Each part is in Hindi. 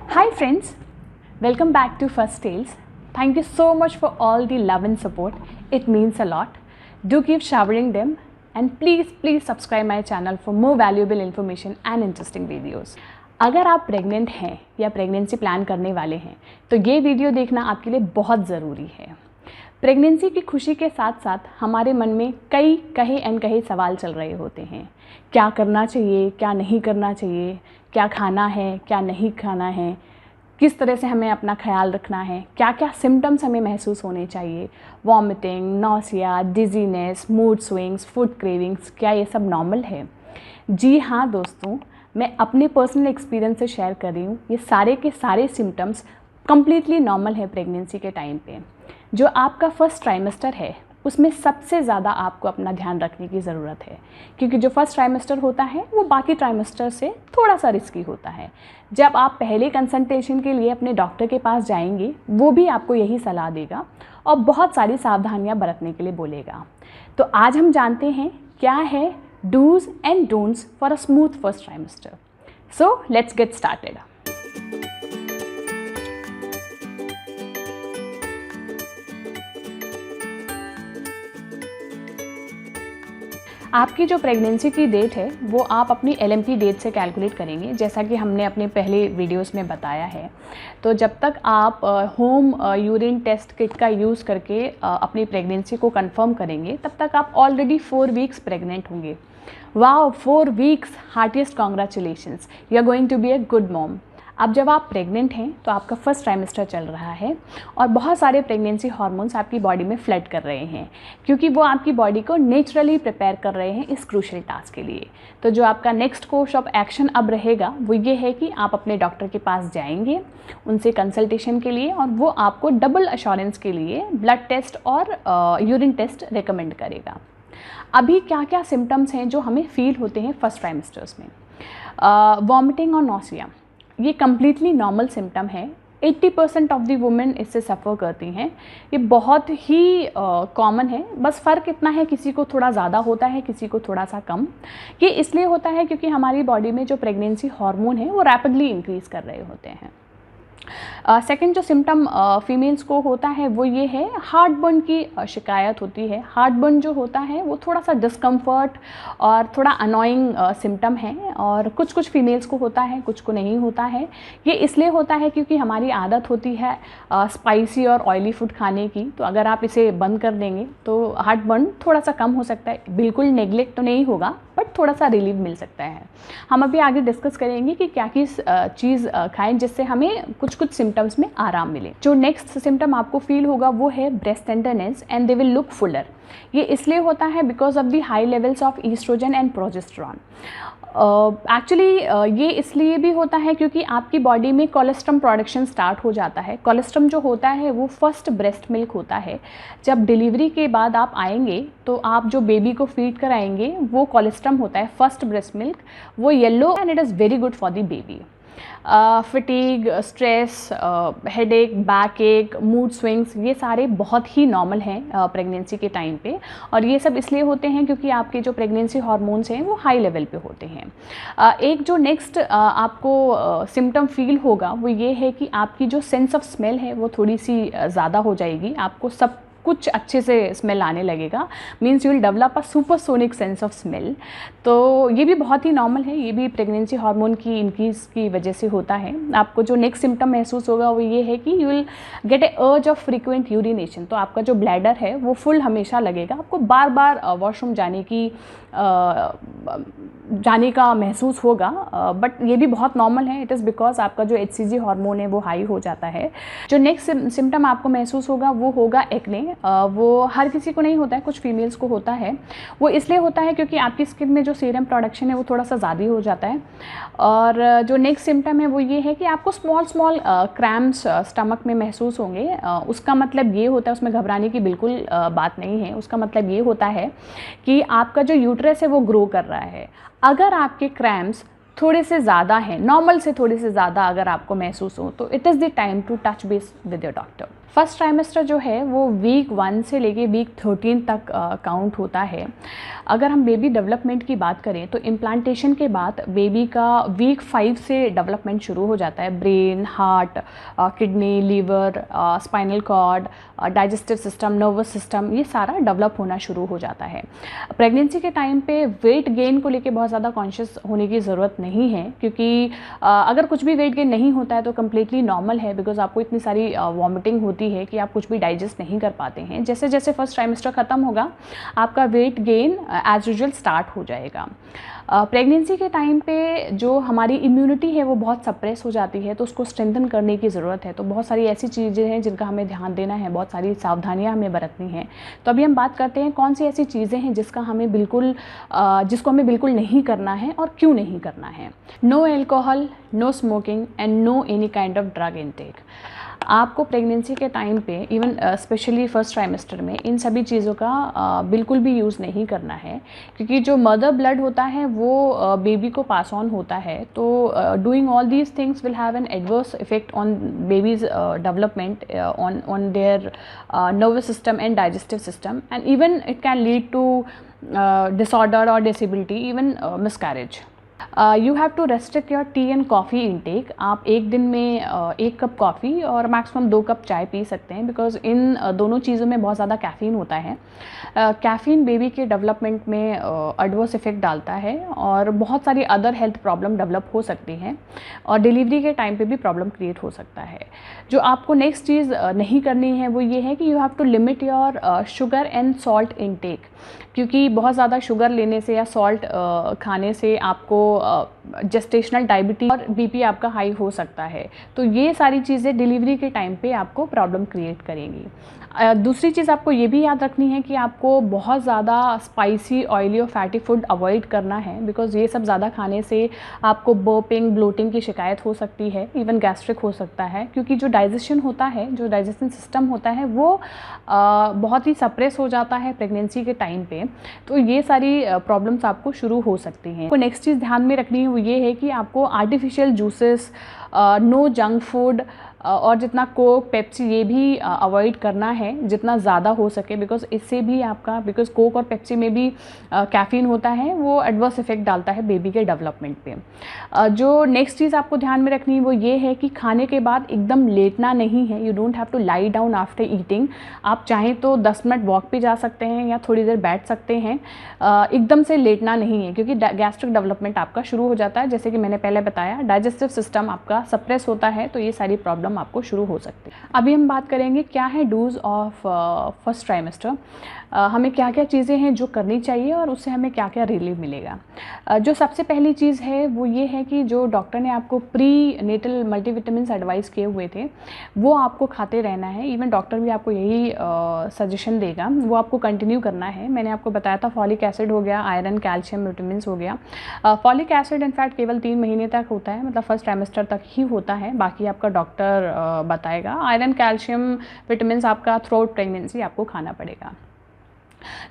Hi friends, welcome back to First Tales. Thank you so much for all the love and support. It means a lot. Do keep showering them and please subscribe my channel for more valuable information and interesting videos. अगर आप प्रेग्नेंट हैं या प्रेगनेंसी प्लान करने वाले हैं तो ये वीडियो देखना आपके लिए बहुत ज़रूरी है। प्रेगनेंसी की खुशी के साथ साथ हमारे मन में कई कहे अनकहे सवाल चल रहे होते हैं। क्या करना चाहिए, क्या नहीं करना चाहिए, क्या खाना है, क्या नहीं खाना है, किस तरह से हमें अपना ख्याल रखना है, क्या क्या सिम्टम्स हमें महसूस होने चाहिए, vomiting, nausea, dizziness, mood swings, food cravings, क्या ये सब नॉर्मल है? जी हाँ दोस्तों, मैं अपने पर्सनल एक्सपीरियंस से शेयर कर रही हूँ। ये सारे के सारे सिम्टम्स कम्प्लीटली नॉर्मल है प्रेगनेंसी के टाइम पे। जो आपका फर्स्ट ट्राइमेस्टर है उसमें सबसे ज़्यादा आपको अपना ध्यान रखने की ज़रूरत है, क्योंकि जो फर्स्ट ट्राइमेस्टर होता है वो बाकी ट्राइमेस्टर से थोड़ा सा रिस्की होता है। जब आप पहले कंसल्टेशन के लिए अपने डॉक्टर के पास जाएंगे वो भी आपको यही सलाह देगा और बहुत सारी सावधानियां बरतने के लिए बोलेगा। तो आज हम जानते हैं क्या है dos and don'ts for a smooth first trimester. So let's get started. आपकी जो प्रेगनेंसी की डेट है वो आप अपनी LMP डेट से कैलकुलेट करेंगे, जैसा कि हमने अपने पहले वीडियोस में बताया है। तो जब तक आप होम यूरिन टेस्ट किट का यूज़ करके अपनी प्रेगनेंसी को कंफर्म करेंगे तब तक आप ऑलरेडी 4 वीक्स प्रेग्नेंट होंगे। Wow, 4 weeks, heartiest congratulations, you are going to be a good mom. अब जब आप प्रेग्नेंट हैं तो आपका फर्स्ट ट्राइमेस्टर चल रहा है और बहुत सारे प्रेगनेंसी हार्मोन्स आपकी बॉडी में फ्लड कर रहे हैं, क्योंकि वो आपकी बॉडी को नेचुरली प्रिपेयर कर रहे हैं इस क्रूशियल टास्क के लिए। तो जो आपका नेक्स्ट कोर्स ऑफ एक्शन अब रहेगा वो ये है कि आप अपने डॉक्टर के पास जाएंगे उनसे कंसल्टेशन के लिए, और वो आपको डबल अश्योरेंस के लिए ब्लड टेस्ट और यूरिन टेस्ट रिकमेंड करेगा। अभी क्या क्या सिम्टम्स हैं जो हमें फील होते हैं फर्स्ट ट्राइमेस्टर्स में? वॉमिटिंग और नॉसिया, ये कम्प्लीटली नॉर्मल सिम्टम है। 80% ऑफ दी वुमेन इससे सफ़र करती हैं। ये बहुत ही कॉमन है, बस फ़र्क इतना है किसी को थोड़ा ज़्यादा होता है, किसी को थोड़ा सा कम। ये इसलिए होता है क्योंकि हमारी बॉडी में जो प्रेगनेंसी हार्मोन है वो रैपिडली इंक्रीज़ कर रहे होते हैं। सेकंड जो सिम्टम फीमेल्स को होता है वो ये है, हार्ट बर्न की शिकायत होती है। हार्ट बर्न जो होता है वो थोड़ा सा डिस्कम्फर्ट और थोड़ा अनोइंग सिम्टम है, और कुछ कुछ फीमेल्स को होता है, कुछ को नहीं होता है। ये इसलिए होता है क्योंकि हमारी आदत होती है स्पाइसी और ऑयली फूड खाने की। तो अगर आप इसे बंद कर देंगे तो हार्ट बर्न थोड़ा सा कम हो सकता है। बिल्कुल नेग्लेक्ट तो नहीं होगा, बट थोड़ा सा रिलीफ मिल सकता है। हम अभी आगे डिस्कस करेंगे कि क्या किस चीज़ खाएं जिससे हमें कुछ सिम्टम्स में आराम मिले। जो नेक्स्ट सिम्टम आपको फील होगा वो है breast tenderness and they will look fuller. ये इसलिए होता है because of the high levels of estrogen and progesterone. Actually ये इसलिए भी होता है क्योंकि आपकी बॉडी में कोलेस्ट्रम प्रोडक्शन स्टार्ट हो जाता है। कोलेस्ट्रम जो होता है वो फर्स्ट ब्रेस्ट मिल्क होता है। जब डिलीवरी के बाद आप आएंगे तो आप जो बेबी को फीड कराएंगे वो कोलेस्ट्रम होता है, फर्स्ट ब्रेस्ट मिल्क। वो yellow and it is very good for the baby. Fatigue, stress, headache, back एक, मूड स्विंग्स, ये सारे बहुत ही नॉर्मल हैं प्रेगनेंसी के टाइम पे, और ये सब इसलिए होते हैं क्योंकि आपके जो प्रेगनेंसी हार्मोन्स हैं वो हाई लेवल पे होते हैं। एक जो नेक्स्ट आपको सिम्टम फील होगा वो ये है कि आपकी जो सेंस ऑफ स्मेल है वो थोड़ी सी ज़्यादा हो जाएगी। आपको सब कुछ अच्छे से स्मेल आने लगेगा, means you will develop a supersonic sense of smell. तो ये भी बहुत ही नॉर्मल है, ये भी प्रेगनेंसी हार्मोन की इंक्रीज़ की वजह से होता है। आपको जो नेक्स्ट सिम्टम महसूस होगा वो ये है कि यू विल गेट ए अर्ज ऑफ फ्रीक्वेंट यूरिनेशन। तो आपका जो ब्लैडर है वो फुल हमेशा लगेगा, आपको बार बार वॉशरूम जाने का महसूस होगा, बट ये भी बहुत नॉर्मल है। इट इज़ बिकॉज आपका जो HCG हार्मोन है वो हाई हो जाता है। जो नेक्स्ट सिम्टम आपको महसूस होगा वो होगा एक्ने। वो हर किसी को नहीं होता है, कुछ फीमेल्स को होता है। वो इसलिए होता है क्योंकि आपकी स्किन में जो सीरम प्रोडक्शन है वो थोड़ा सा ज़्यादा हो जाता है। और जो नेक्स्ट सिम्टम है वो ये है कि आपको स्मॉल क्रैम्प्स स्टमक में महसूस होंगे। उसका मतलब ये होता है, उसमें घबराने की बिल्कुल बात नहीं है। उसका मतलब ये होता है कि आपका जो यूट्रस है वो ग्रो कर रहा है। अगर आपके क्रैम्प्स थोड़े से ज़्यादा हैं, नॉर्मल से थोड़े से ज़्यादा अगर आपको महसूस हो, तो it is the time to touch base with your doctor. First trimester जो है वो वीक 1 से लेके वीक 13 तक काउंट होता है। अगर हम बेबी डेवलपमेंट की बात करें तो इम्प्लांटेशन के बाद बेबी का वीक 5 से डेवलपमेंट शुरू हो जाता है। Brain, heart, kidney, liver, spinal cord, digestive system, nervous system, ये सारा डेवलप होना शुरू हो जाता है। प्रेगनेंसी के टाइम पे वेट गेन को लेके बहुत ज़्यादा कॉन्शियस होने की ज़रूरत नहीं है, क्योंकि अगर कुछ भी वेट गेन नहीं होता है तो कम्प्लीटली नॉर्मल है, बिकॉज आपको इतनी सारी वॉमिटिंग होती है कि आप कुछ भी डाइजेस्ट नहीं कर पाते हैं। जैसे जैसे फर्स्ट ट्राइमेस्टर ख़त्म होगा आपका weight gain as usual start हो जाएगा। प्रेगनेंसी के टाइम पे जो हमारी इम्यूनिटी है वो बहुत सप्रेस हो जाती है, तो उसको स्ट्रेंथन करने की ज़रूरत है। तो बहुत सारी ऐसी चीज़ें हैं जिनका हमें ध्यान देना है, बहुत सारी सावधानियां हमें बरतनी हैं। तो अभी हम बात करते हैं कौन सी ऐसी चीज़ें हैं जिसको हमें बिल्कुल नहीं करना है और क्यों नहीं करना है। No alcohol, no smoking and no any kind of drug intake. आपको प्रेगनेंसी के टाइम पे इवन स्पेशली फर्स्ट ट्राइमेस्टर में इन सभी चीज़ों का बिल्कुल भी यूज़ नहीं करना है, क्योंकि जो मदर ब्लड होता है वो बेबी को पास ऑन होता है। तो doing all these things will have an adverse effect on babies development, on their nervous system and digestive system, and even it can lead to disorder और disability, even miscarriage. You have to restrict your tea and coffee intake. आप एक दिन में 1 कप कॉफ़ी और मैक्सिमम 2 कप चाय पी सकते हैं, बिकॉज इन दोनों चीज़ों में बहुत ज़्यादा कैफ़ीन होता है। कैफ़ीन बेबी के डेवलपमेंट में एडवर्स इफेक्ट डालता है और बहुत सारी अदर हेल्थ प्रॉब्लम डेवलप हो सकती हैं, और डिलीवरी के टाइम पे भी प्रॉब्लम क्रिएट हो सकता है। जो आपको नेक्स्ट चीज़ नहीं करनी है वो ये है कि you have to limit your sugar and salt intake, क्योंकि बहुत ज़्यादा शुगर लेने से या सॉल्ट खाने से आपको जेस्टेशनल डायबिटीज और बीपी आपका हाई हो सकता है। तो ये सारी चीज़ें डिलीवरी के टाइम पे आपको प्रॉब्लम क्रिएट करेंगी। दूसरी चीज़ आपको ये भी याद रखनी है कि आपको बहुत ज़्यादा स्पाइसी, ऑयली और फैटी फूड अवॉइड करना है, बिकॉज ये सब ज़्यादा खाने से आपको बर्पिंग, ब्लोटिंग की शिकायत हो सकती है, इवन गैस्ट्रिक हो सकता है, क्योंकि जो डाइजेशन होता है, जो डाइजेशन सिस्टम होता है वो बहुत ही सप्रेस हो जाता है प्रेगनेंसी के टाइम पे। तो ये सारी प्रॉब्लम्स आपको शुरू हो सकती हैं। तो नेक्स्ट चीज़ ध्यान में रखनी है वो ये है कि आपको artificial juices, no junk food और जितना कोक, पेप्सी ये भी अवॉइड करना है जितना ज़्यादा हो सके, बिकॉज इससे भी आपका, बिकॉज कोक और पेप्सी में भी कैफ़ीन होता है, वो एडवर्स इफेक्ट डालता है बेबी के डेवलपमेंट पे। जो नेक्स्ट चीज़ आपको ध्यान में रखनी है वो ये है कि खाने के बाद एकदम लेटना नहीं है। You don't have to lie down after eating. आप चाहें तो 10 मिनट वॉक पे जा सकते हैं या थोड़ी देर बैठ सकते हैं, एकदम से लेटना नहीं है, क्योंकि गैस्ट्रिक डेवलपमेंट आपका शुरू हो जाता है। जैसे कि मैंने पहले बताया, डाइजेस्टिव सिस्टम आपका सप्रेस होता है, तो ये सारी प्रॉब्लम आपको शुरू हो सकती है। अभी हम बात करेंगे क्या है डूज ऑफ फर्स्ट ट्राइमेस्टर। हमें क्या क्या चीज़ें हैं जो करनी चाहिए और उससे हमें क्या क्या रिलीफ मिलेगा। जो सबसे पहली चीज़ है वो ये है कि जो डॉक्टर ने आपको प्री नेटल मल्टीविटामिन्स एडवाइस किए हुए थे वो आपको खाते रहना है। इवन डॉक्टर भी आपको यही सजेशन देगा, वो आपको कंटिन्यू करना है। मैंने आपको बताया था फॉलिक एसिड हो गया, आयरन, कैल्शियम, विटामिन्स हो गया। फॉलिक एसिड इनफैक्ट केवल 3 महीने तक होता है, मतलब फर्स्ट ट्राइमेस्टर तक ही होता है, बाकी आपका डॉक्टर बताएगा। आयरन, कैल्शियम, विटामिन्स आपका थ्रू आउट प्रेगनेंसी आपको खाना पड़ेगा।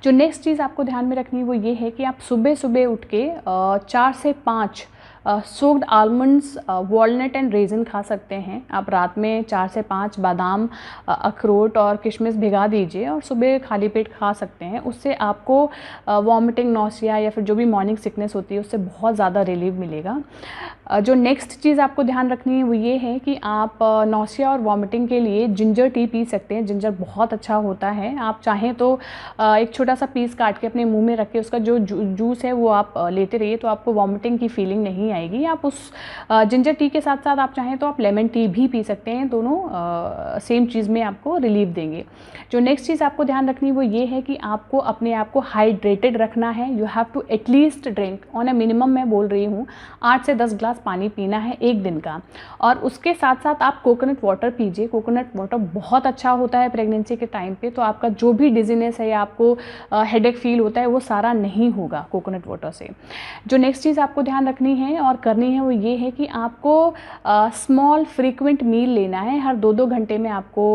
जो नेक्स्ट चीज़ आपको ध्यान में रखनी है वो ये है कि आप सुबह सुबह उठ के 4 से 5 soaked almonds, walnut and resin खा सकते हैं। आप रात में 4 से 5 बादाम, अखरोट और किशमिश भिगा दीजिए और सुबह खाली पेट खा सकते हैं। उससे आपको वॉमिटिंग, नौसिया या फिर जो भी मॉर्निंग सिकनेस होती है उससे बहुत ज़्यादा रिलीफ मिलेगा। जो नेक्स्ट चीज़ आपको ध्यान रखनी है वो ये है कि आप नौसिया और वॉमिटिंग के लिए जिंजर टी पी सकते हैं। जिंजर बहुत अच्छा होता है। आप चाहें तो एक छोटा सा पीस काट के अपने मुंह में रख के उसका जो जूस है वो आप लेते रहिए, तो आपको वॉमिटिंग की फीलिंग नहीं आएगी। आप उस जिंजर टी के साथ साथ आप चाहें तो आप लेमन टी भी पी सकते हैं। दोनों सेम चीज़ में आपको रिलीफ देंगे। जो नेक्स्ट चीज़ आपको ध्यान रखनी है वो ये है कि आपको अपने आप को हाइड्रेटेड रखना है। You have to at least drink on a minimum, मैं बोल रही हूँ 8 से 10 ग्लास पानी पीना है एक दिन का। और उसके साथ साथ आप कोकोनट वाटर पीजिए। कोकोनट वाटर बहुत अच्छा होता है प्रेगनेंसी के टाइम पे, तो आपका जो भी डिजीनेस है या आपको हेडेक फील होता है वो सारा नहीं होगा कोकोनट वाटर से। जो नेक्स्ट चीज़ आपको ध्यान रखनी है और करनी है वो ये है कि आपको स्मॉल फ्रीक्वेंट मील लेना है। हर 2-2 घंटे में आपको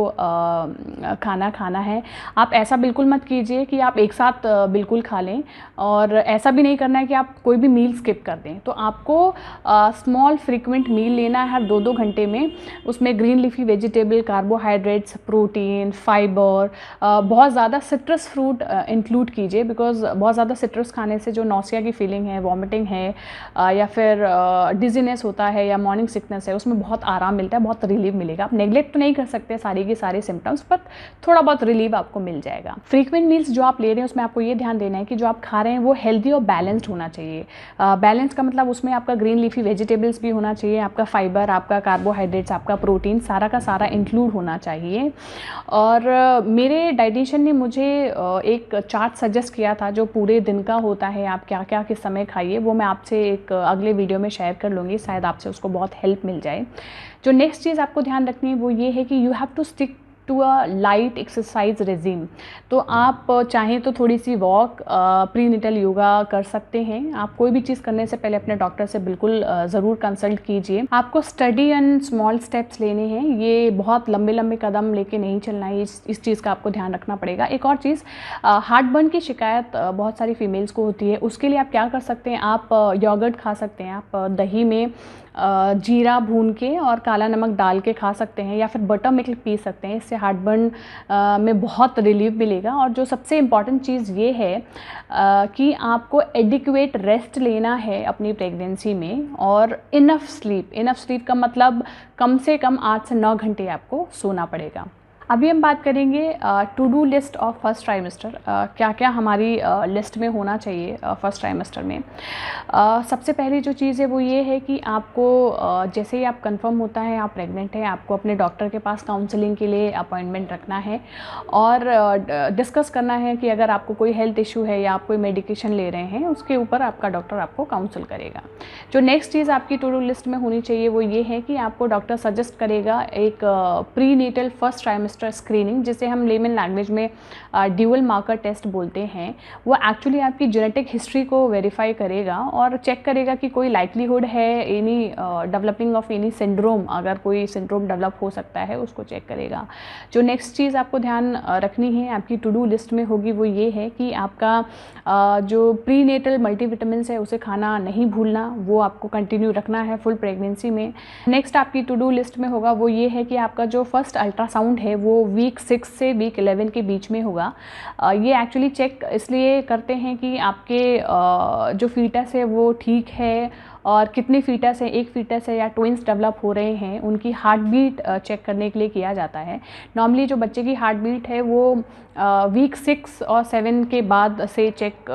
खाना खाना है। आप ऐसा बिल्कुल मत कीजिए कि आप एक साथ बिल्कुल खा लें, और ऐसा भी नहीं करना है कि आप कोई भी मील स्किप कर दें। तो आपको स्मॉल फ्रीक्वेंट मील लेना है हर 2-2 घंटे में। उसमें green leafy vegetable, carbohydrates, protein, fibre, बहुत ज़्यादा सिट्रस फ्रूट इंक्लूड कीजिए, बिकॉज बहुत ज़्यादा सिट्रस खाने से जो नौसिया की फीलिंग है, वॉमिटिंग है, या फिर डिजीनेस होता है या मॉर्निंग सिकनेस है, उसमें बहुत आराम मिलता है, बहुत रिलीफ मिलेगा। आप नेग्लेक्ट तो नहीं कर सकते सारी की सारी सिम्टम्स, पर थोड़ा बहुत रिलीफ आपको मिल जाएगा। फ्रीक्वेंट मील्स जो आप ले रहे हैं उसमें आपको ये ध्यान देना है कि जो आप खा रहे हैं वो हेल्दी और बैलेंस्ड होना चाहिए। बैलेंस का मतलब उसमें आपका ग्रीन लीफी वेजिटेबल्स भी होना चाहिए, आपका फाइबर, आपका कार्बोहाइड्रेट्स, आपका प्रोटीन, सारा का सारा इंक्लूड होना चाहिए। और मेरे डाइटिशियन ने मुझे एक चार्ट सजेस्ट किया था जो पूरे दिन का होता है, आप क्या क्या किस समय खाइए, वो मैं आपसे एक अगले वीडियो में शेयर कर लूँगी, शायद आपसे उसको बहुत हेल्प मिल जाए। जो नेक्स्ट चीज़ आपको ध्यान रखनी है वो ये है कि you have to stick to a light exercise regime. तो आप चाहें तो थोड़ी सी वॉक, प्रीनेटल योगा कर सकते हैं। आप कोई भी चीज़ करने से पहले अपने डॉक्टर से बिल्कुल ज़रूर कंसल्ट कीजिए। आपको स्टडी एंड स्मॉल स्टेप्स लेने हैं, ये बहुत लंबे लंबे कदम लेके नहीं चलना है, इस चीज़ का आपको ध्यान रखना पड़ेगा। एक और चीज़, हार्ट बर्न की शिकायत बहुत सारी फीमेल्स को होती है। उसके लिए आप क्या कर सकते हैं, आप योगर्ट खा सकते हैं, आप दही में जीरा भून के और काला नमक डाल के खा सकते हैं, या फिर बटर मिल्क पी सकते हैं। इससे हार्ट बर्न में बहुत रिलीफ मिलेगा। और जो सबसे इम्पॉर्टेंट चीज़ ये है कि आपको एडिक्वेट रेस्ट लेना है अपनी प्रेगनेंसी में, और इनफ स्लीप का मतलब कम से कम 8 से 9 घंटे आपको सोना पड़ेगा। अभी हम बात करेंगे to do list of first trimester, क्या क्या हमारी लिस्ट में होना चाहिए फर्स्ट ट्राइमेस्टर में। सबसे पहली जो चीज़ है वो ये है कि आपको जैसे ही आप कंफर्म होता है आप प्रेग्नेंट हैं, आपको अपने डॉक्टर के पास काउंसलिंग के लिए अपॉइंटमेंट रखना है, और डिस्कस करना है कि अगर आपको कोई हेल्थ इशू है या आप कोई मेडिकेशन ले रहे हैं, उसके ऊपर आपका डॉक्टर आपको काउंसल करेगा। जो नेक्स्ट चीज़ आपकी टू डू लिस्ट में होनी चाहिए वो ये है कि आपको डॉक्टर सजेस्ट करेगा एक प्रीनेटल फर्स्ट ट्राइमेस्टर स्क्रीनिंग, जिसे हम लेमन लैंग्वेज में ड्यूअल मार्कर टेस्ट बोलते हैं। वो एक्चुअली आपकी जेनेटिक हिस्ट्री को वेरीफाई करेगा और चेक करेगा कि कोई लाइक्लीहुड है any developing of any syndrome, अगर कोई सिंड्रोम डेवलप हो सकता है उसको चेक करेगा। जो नेक्स्ट चीज़ आपको ध्यान रखनी है आपकी टू डू लिस्ट में होगी वो ये है कि आपका जो प्रीनेटल मल्टीविटामिन्स है उसे खाना नहीं भूलना, वो आपको कंटिन्यू रखना है फुल प्रेगनेंसी में। नेक्स्ट आपकी टू डू लिस्ट में होगा वो ये है कि आपका जो फर्स्ट अल्ट्रासाउंड है वो वीक 6 से वीक 11 के बीच में होगा। ये एक्चुअली चेक इसलिए करते हैं कि आपके जो फीटस है वो ठीक है, और कितने फीटस हैं, एक फीटस है या ट्विंस डेवलप हो रहे हैं, उनकी हार्ट बीट चेक करने के लिए किया जाता है। नॉर्मली जो बच्चे की हार्ट बीट है वो वीक 6 और 7 के बाद से चेक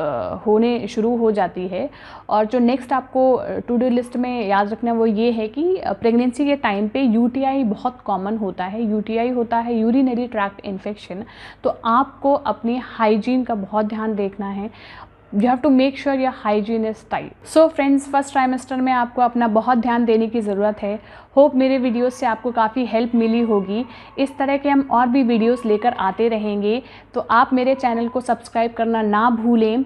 होने शुरू हो जाती है। और जो नेक्स्ट आपको टू डू लिस्ट में याद रखना वो ये है कि प्रेगनेंसी के टाइम पे यूटीआई बहुत कॉमन होता है। यूटीआई होता है यूरिनरी ट्रैक्ट इन्फेक्शन, तो आपको अपनी हाइजीन का बहुत ध्यान देखना है। You have to make sure your hygiene is tight. So friends, first trimester में आपको अपना बहुत ध्यान देने की ज़रूरत है। होप मेरे वीडियोस से आपको काफ़ी हेल्प मिली होगी। इस तरह के हम और भी वीडियोस लेकर आते रहेंगे, तो आप मेरे चैनल को सब्सक्राइब करना ना भूलें।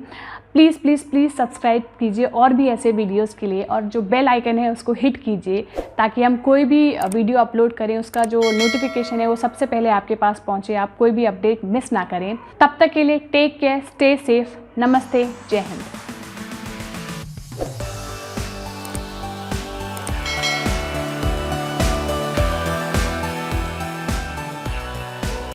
प्लीज़ प्लीज़ प्लीज़ सब्सक्राइब कीजिए और भी ऐसे वीडियोस के लिए, और जो बेल आइकन है उसको हिट कीजिए ताकि हम कोई भी वीडियो अपलोड करें उसका जो नोटिफिकेशन है वो सबसे पहले आपके पास पहुंचे, आप कोई भी अपडेट मिस ना करें। तब तक के लिए टेक केयर, स्टे सेफ, नमस्ते, जय हिंद।